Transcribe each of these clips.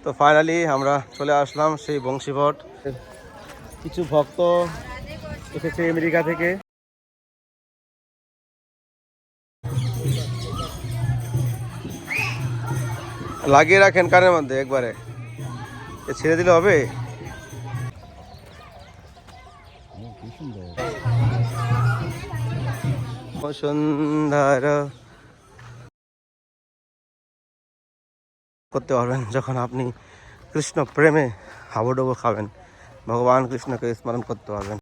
তো ফাইনালি আমরা চলে আসলাম সেই বংশীবট। কিছু ভক্ত এসেছে আমেরিকা থেকে। লাগিয়ে রাখেন কানের মধ্যে, একবারে ছেড়ে দিলে হবে। সুন্দর করতে পারবেন যখন আপনি কৃষ্ণ প্রেমে হাবুডুবু খাবেন, ভগবান কৃষ্ণকে স্মরণ করতে পারবেন।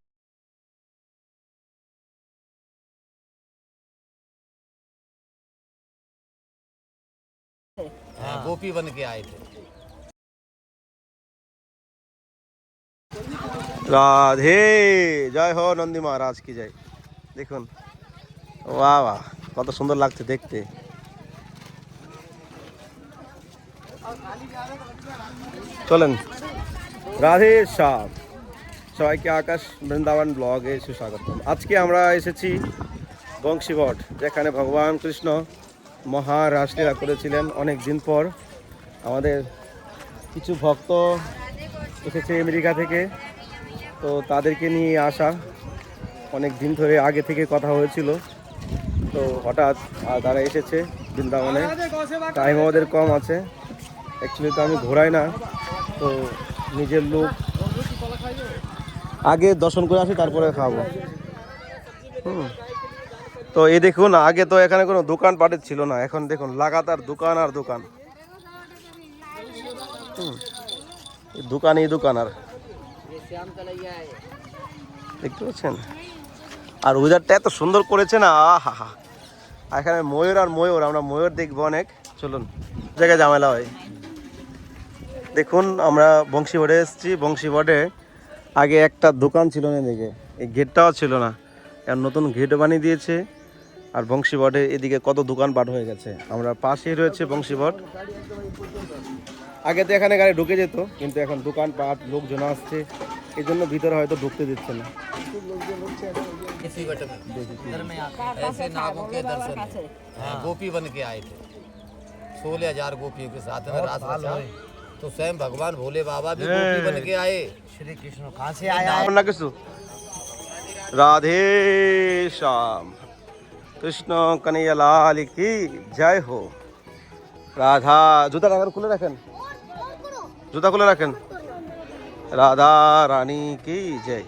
गोपी बन के आए थे। রাধে জয় হো, নন্দী মহারাজ কি জয়। দেখুন, বাহ বাহ, কত সুন্দর লাগছে দেখতে। চলেন, রাধে শ্যাম। সবাইকে আকাশ বৃন্দাবন ব্লগে সুস্বাগতম। আজকে আমরা এসেছি বংশীবট, যেখানে ভগবান কৃষ্ণ মহারাসলীলা করেছিলেন অনেক দিন পর। আমাদের কিছু ভক্ত এসেছে আমেরিকা থেকে, তো তাদেরকে নিয়ে আসা। অনেক দিন ধরে আগে থেকে কথা হয়েছিল, তো হঠাৎ তারা এসেছে বৃন্দাবনে। টাইম আমাদের কম আছে, অ্যাকচুয়ালি তো আমি ঘোরাই না, তো নিজের লোক আগে দর্শন করে আসি, তারপরে খাবো। তো এই দেখুন, আগে তো এখানে কোনো দোকান পাটের ছিল না, এখন দেখুন লাগাতার দোকান আর দোকান। দোকানই দোকান। আর দেখতে পাচ্ছেন, আর ওয়েদারটা এত সুন্দর করেছে না, আহা হা। এখানে ময়ূর আর ময়ূর, আমরা ময়ূর দেখবো অনেক। চলুন, জায়গায় ঝামেলা হয়। দেখুন, আমরা বংশীবটে এসেছি। বংশীবটে আগে একটা দোকান ছিল না, এদিকে এই গেটটাও ছিল না, আর নতুন গেটও বানিয়ে দিয়েছে। আর বংশীবটে এদিকে কত দোকানপাট হয়ে গেছে। আমরা পাশেই রয়েছে বংশীবট। আগে তো এখানে গাড়ি ঢুকে যেত, কিন্তু এখন দোকানপাট, লোকজন আসছে, এই জন্য ভিতরে হয়তো ঢুকতে দিচ্ছে না। इसी वट में ऐसे नागों के दर्शन गोपी बन के आए थे। 16,000 गोपियों के साथ में रास रचा। तो स्वयं भगवान भोले बाबा भी गोपी बन के आए। श्री कृष्ण कहाँ से आया? না কিছু। রাধে শ্যাম, কৃষ্ণ কনৈয়া লাল কি জয় হো। রাধা, জুতা রাখার খুলে রাখেন, জুতা খুলে রাখেন। রাধা রানী কি জয়।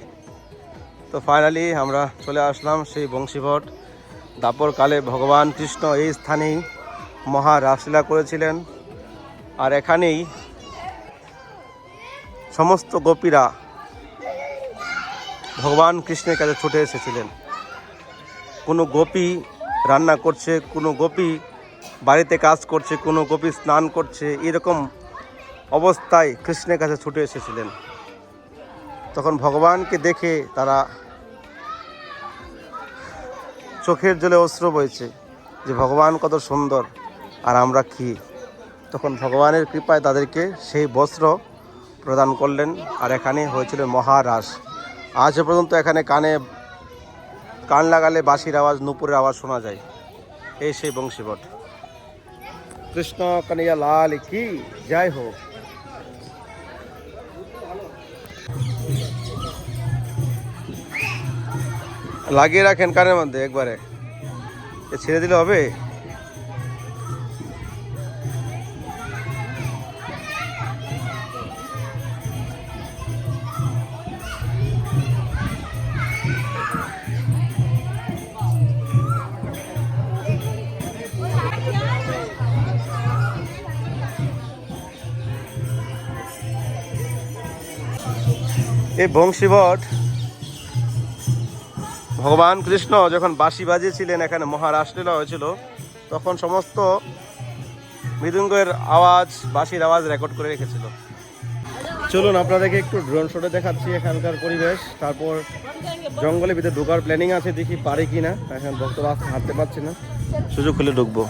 তো ফাইনালি আমরা চলে আসলাম সেই বংশীবট। দাপর কালে ভগবান কৃষ্ণ এই স্থানেই মহারাসলীলা করেছিলেন, আর এখানেই সমস্ত গোপীরা ভগবান কৃষ্ণের কাছে ছুটে এসেছিলেন। কোনো গোপী রান্না করছে, কোনো গোপী বাড়িতে কাজ করছে, কোনো গোপী স্নান করছে, এরকম অবস্থায় কৃষ্ণের কাছে ছুটে এসেছিলেন। তখন ভগবানকে দেখে তারা চোখের জলে অশ্রু বইছে যে ভগবান কত সুন্দর, আর আমরা কি। তখন ভগবানের কৃপায় তাদেরকে সেই বস্ত্র প্রদান করলেন, আর এখানে হয়েছিল মহারাস। আজ পর্যন্ত এখানে কান লাগালে বাঁশির আওয়াজ, নূপুরের আওয়াজ শোনা যায়। এই সেই বংশীবট। কৃষ্ণ কনৈয়া লাল কি জয় হোক। লাগিয়ে রাখেন কানের মধ্যে, একবারে ছেড়ে দিলে হবে। এই বংশীবট ভগবান কৃষ্ণ যখন বাঁশি বাজিয়েছিলেন, এখানে মহারাসলীলা হয়েছিল, তখন সমস্ত মৃদঙ্গের আওয়াজ, বাঁশির আওয়াজ রেকর্ড করে রেখেছিল। চলুন আপনাদেরকে একটু ড্রোন শটে দেখাচ্ছি এখানকার পরিবেশ। তারপর জঙ্গলের ভিতরে ঢোকার প্ল্যানিং আছে, দেখি পারি কি না। এখন ভক্তরা হাঁটতে পারছি না, সুযোগ হলে ঢুকবো।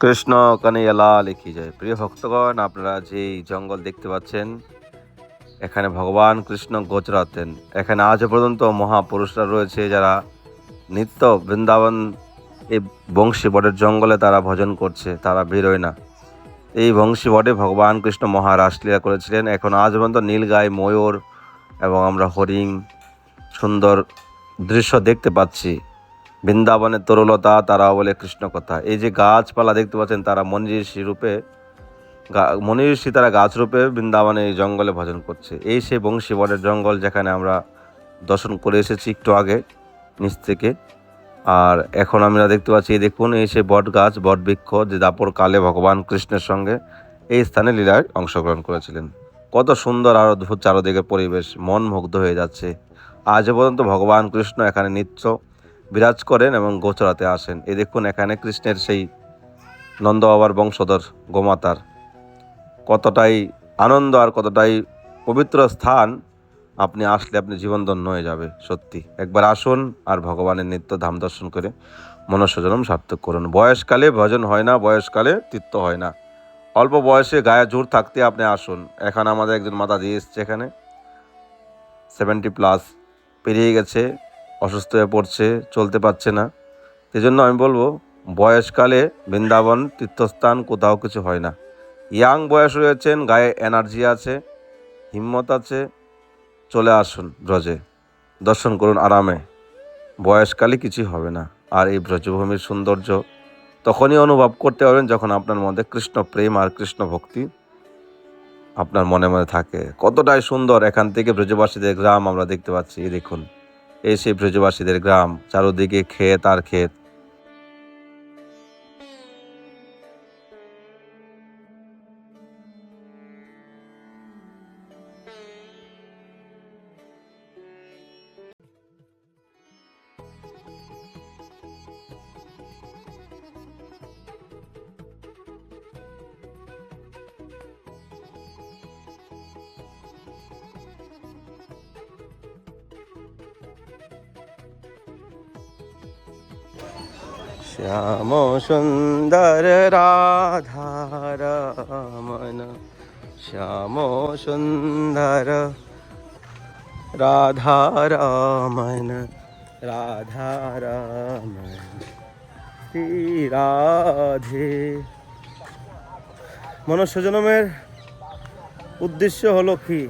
কৃষ্ণ কানাইয়া লাল কি যায়। প্রিয় ভক্তগণ, আপনারা যে জঙ্গল দেখতে পাচ্ছেন, এখানে ভগবান কৃষ্ণ গোচরাতেন। এখানে আজ পর্যন্ত মহাপুরুষরা রয়েছে যারা নিত্য বৃন্দাবন এই বংশী বটের জঙ্গলে তারা ভজন করছে, তারা বেরোয় না। এই বংশী বটে ভগবান কৃষ্ণ মহারাসলীলা করেছিলেন। এখন আজ পর্যন্ত নীলগাই, ময়ূর এবং আমরা হরিণ সুন্দর দৃশ্য দেখতে পাচ্ছি। বৃন্দাবনের তরুলতা, তারা বলে কৃষ্ণ কথা। এই যে গাছপালা দেখতে পাচ্ছেন, তারা মনীষী রূপে, মনীষী তারা গাছ রূপে বৃন্দাবনে এই জঙ্গলে ভজন করছে। এই সেই বংশী বটের জঙ্গল যেখানে আমরা দর্শন করে এসেছি একটু আগে নিচ থেকে। আর এখন আমরা দেখতে পাচ্ছি, এই দেখুন, এই সেই বট গাছ, বট বৃক্ষ, যে দাপর কালে ভগবান কৃষ্ণের সঙ্গে এই স্থানে লীলায় অংশগ্রহণ করেছিলেন। কত সুন্দর আর অদ্ভুত চারদিকে পরিবেশ, মন মুগ্ধ হয়ে যাচ্ছে। আজ পর্যন্ত ভগবান কৃষ্ণ এখানে নিত্য বিরাজ করেন এবং গোচরাতে আসেন। এই দেখুন, এখানে কৃষ্ণের সেই নন্দ বাবার বংশধর গোমাতার কতটাই আনন্দ আর কতটাই পবিত্র স্থান। আপনি আসলে আপনি জীবনধন্য হয়ে যাবে। সত্যি একবার আসুন আর ভগবানের নিত্য ধাম দর্শন করে মনুষ্যজন্ম সার্থক করুন। বয়সকালে ভজন হয় না, বয়সকালে তীর্থ হয় না। অল্প বয়সে গায়ে জোর থাকতে আপনি আসুন। এখন আমাদের একজন মাতা দিয়ে এসছে, এখানে 70+ পেরিয়ে গেছে, অসুস্থ হয়ে পড়ছে, চলতে পারছে না। সেজন্য আমি বলবো, বয়সকালে বৃন্দাবন তীর্থস্থান কোথাও কিছু হয় না। ইয়াং বয়স রয়েছেন, গায়ে এনার্জি আছে, হিম্মত আছে, চলে আসুন ব্রজে, দর্শন করুন আরামে। বয়সকালে কিছুই হবে না। আর এই ব্রজভূমির সৌন্দর্য তখনই অনুভব করতে পারবেন যখন আপনার মধ্যে কৃষ্ণ প্রেম আর কৃষ্ণ ভক্তি আপনার মনে মনে থাকে। কতটাই সুন্দর এখান থেকে ব্রজবাসীদের গ্রাম আমরা দেখতে পাচ্ছি। এই দেখুন, এই সেই ব্রজবাসীদের গ্রাম, চারদিকে ক্ষেত আর ক্ষেত। শ্যাম সুন্দর রাধা রমন, শ্যাম সুন্দর রাধা রমন, রাধা রমন শ্রী রাধে। মনুষ্য জন্মের উদ্দেশ্য হলো কি?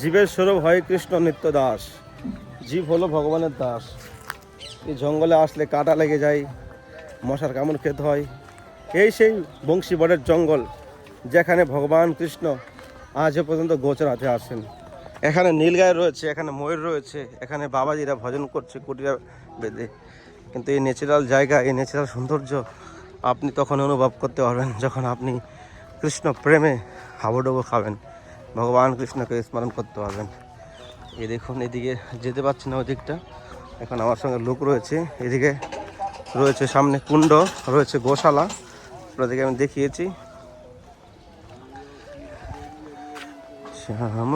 জীবের স্বরূপ হয় কৃষ্ণ নিত্য দাস। জীব হলো ভগবানের দাস। এই জঙ্গলে আসলে কাটা লেগে যায়, মশার কামড় খেতে হয়। এই সেই বংশী বটের জঙ্গল যেখানে ভগবান কৃষ্ণ আজ পর্যন্ত গোচরাতে আসেন। এখানে নীলগাই রয়েছে, এখানে ময়ূর রয়েছে, এখানে বাবাজিরা ভজন করছে কুটিরা বেঁধে। কিন্তু এই ন্যাচারাল জায়গা, এই ন্যাচারাল সৌন্দর্য আপনি তখন অনুভব করতে পারবেন যখন আপনি কৃষ্ণ প্রেমে হাবুডুবু খাবেন, ভগবান কৃষ্ণকে স্মরণ করতে পারবেন। এই দেখুন, এদিকে যেতে পারছি না, ওই দিকটা এখন আমার সঙ্গে লোক রয়েছে। এদিকে রয়েছে সামনে কুণ্ড, রয়েছে গোশালা, ওদিকে আমি দেখিয়েছি। শ্যাম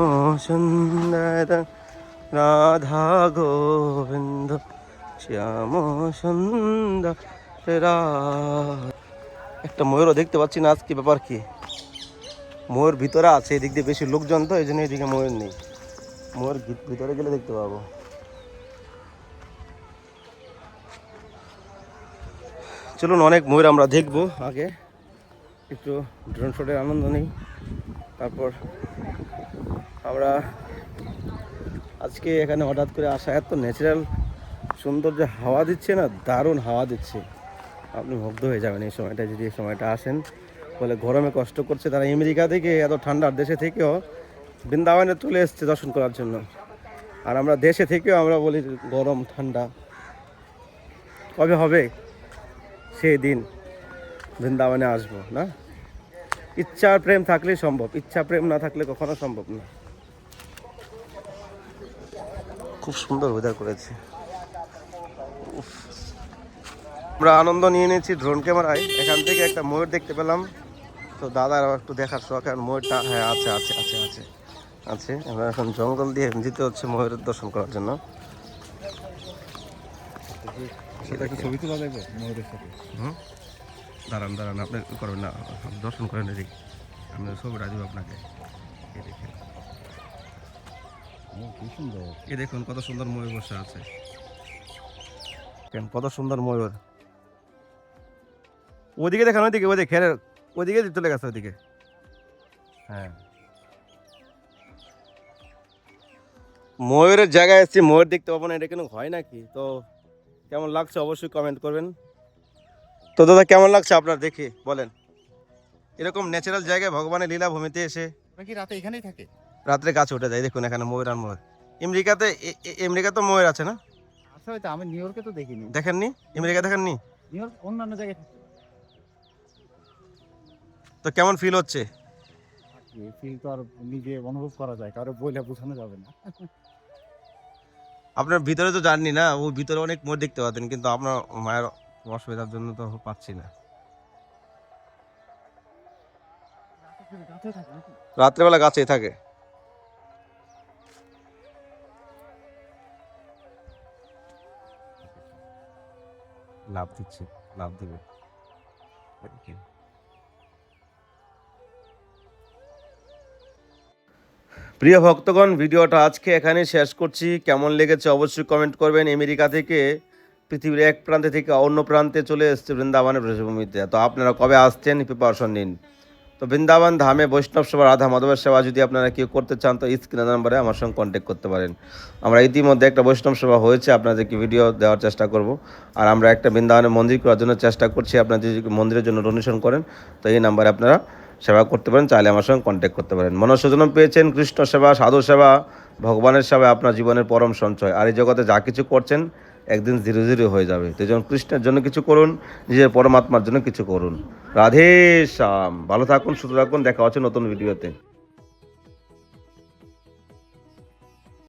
সুন্দর রাধা গোবিন্দ, শ্যাম সুন্দর রাধা। একটা ময়ূরও দেখতে পাচ্ছি না, আজকে ব্যাপার কি? ময়ূর ভিতরে আছে, এদিক দিয়ে বেশি লোকজন তো, এই জন্য এদিকে ময়ূর নেই। ময়ূর ভিতরে গেলে দেখতে পাবো। চলুন, অনেক ময়ূর আমরা দেখবো, আগে একটু ড্রোন শটের আনন্দ নিই। তারপর আমরা আজকে এখানে হঠাৎ করে আসা, এত ন্যাচারাল সৌন্দর্য হাওয়া দিচ্ছে না, দারুণ হাওয়া দিচ্ছে। আপনি মুগ্ধ হয়ে যাবেন এই সময়টা, যদি এই সময়টা আসেন। বলে গরমে কষ্ট করছে তারা, আমেরিকা থেকে, এত ঠান্ডার দেশে থেকেও বৃন্দাবনে চলে এসছে দর্শন করার জন্য। আর আমরা দেশে থেকেও আমরা বলি গরম ঠান্ডা। কবে হবে সেই দিন বৃন্দাবনে আসবো না? ইচ্ছা আর প্রেম থাকলেই সম্ভব, ইচ্ছা প্রেম না থাকলে কখনো সম্ভব না। খুব সুন্দর ওয়েদার করেছে। আমরা আনন্দ নিয়ে নিয়েছি ড্রোন ক্যামেরায়। এখান থেকে একটা ময়ূর দেখতে পেলাম, তো দাদার একটু দেখার শখ। আর ময়ূরটা, হ্যাঁ আছে আছে আছে আছে আছে। আমরা এখন জঙ্গল দিয়ে যেতে হচ্ছে ময়ূরের দর্শন করার জন্য। সেটা কি ছবি তোলা যাবে ময়ূরের সাথে? দাঁড়ান দাঁড়ান, আপনি করবেন না, দর্শন করেন এদিকে, আমি ছবিটা দিব আপনাকে। এই দেখেন, এই দেখুন কত সুন্দর ময়ূর বসে আছে, কত সুন্দর ময়ূর। ওইদিকে দেখেন, ওইদিকে ওইদিকে খেরে ওইদিকে চলে গেছে ওইদিকে। হ্যাঁ, ময়ূরের জায়গায় এসেছি, ময়ূর দেখতে পাবো না, এটা কেন হয় নাকি? তো কেমন লাগছে অবশ্যই কমেন্ট করবেন। তো দাদা কেমন লাগছে আপনার দেখে বলেন, এরকম ন্যাচারাল জায়গায় ভগবানের লীলা ভূমিতে এসে? নাকি রাতে এখানেই থাকে? রাত্রে গাছে উঠে যায়, দেখুন এখানে ময়ূর আর ময়ূর। আমেরিকাতে আমেরিকা তো ময়ূর আছে না? আচ্ছা, হয়তো আমি নিউ ইয়র্কে তো দেখিনি। দেখেননি? আমেরিকা দেখেননি? নিউ ইয়র্ক অন্যান্য জায়গায় থাকে। তো কেমন ফিল হচ্ছে? এই ফিল তো আর নিজে অনুভব করা যায়, কারো বইলে বোঝানো যাবে না। আপনার ভিতরে তো জাননি না, ওই ভিতরে অনেক ময়ূর দেখতে পাতেন, কিন্তু আপনার মায়ের অসুবিধার জন্য তো পাচ্ছি না। রাত্রেবেলা গাছেই থাকে। লাভ দিচ্ছে, লাভ দিবে। প্রিয় ভক্তগণ, ভিডিওটা আজকে এখানে শেষ করছি। কেমন লেগেছে অবশ্যই কমেন্ট করবেন। আমেরিকা থেকে পৃথিবীর এক প্রান্তে থেকে অন্য প্রান্তে চলে এসেছে বৃন্দাবনের ব্রজভূমিতে। তো আপনারা কবে আসছেন প্রিপারেশন নিন। তো বৃন্দাবন ধামে বৈষ্ণব সেবা, রাধা মাধবের সেবা যদি আপনারা কেউ করতে চান তো স্ক্রিনের নাম্বারে আমার সঙ্গে কন্ট্যাক্ট করতে পারেন। আমরা ইতিমধ্যে একটা বৈষ্ণব সেবা হয়েছে, আপনাদেরকে ভিডিও দেওয়ার চেষ্টা করব। আর আমরা একটা বৃন্দাবনের মন্দির করার জন্য চেষ্টা করছি। আপনারা যদি মন্দিরের জন্য ডোনেশন করেন তো এই নাম্বারে আপনারা সেবা করতে পারেন, চাইলে আমার সঙ্গে কন্ট্যাক্ট করতে পারেন। মনুষ্যজন্ম পেয়েছেন, কৃষ্ণ সেবা, সাধু সেবা, ভগবানের সেবা আপনার জীবনের পরম সঞ্চয়। আর এই জগতে যা কিছু করছেন একদিন ধীরে ধীরে হয়ে যাবে। তো যেমন কৃষ্ণের জন্য কিছু করুন, নিজের পরমাত্মার জন্য কিছু করুন। রাধে শ্যাম। ভালো থাকুন, সুস্থ থাকুন, দেখা হচ্ছে নতুন ভিডিওতে।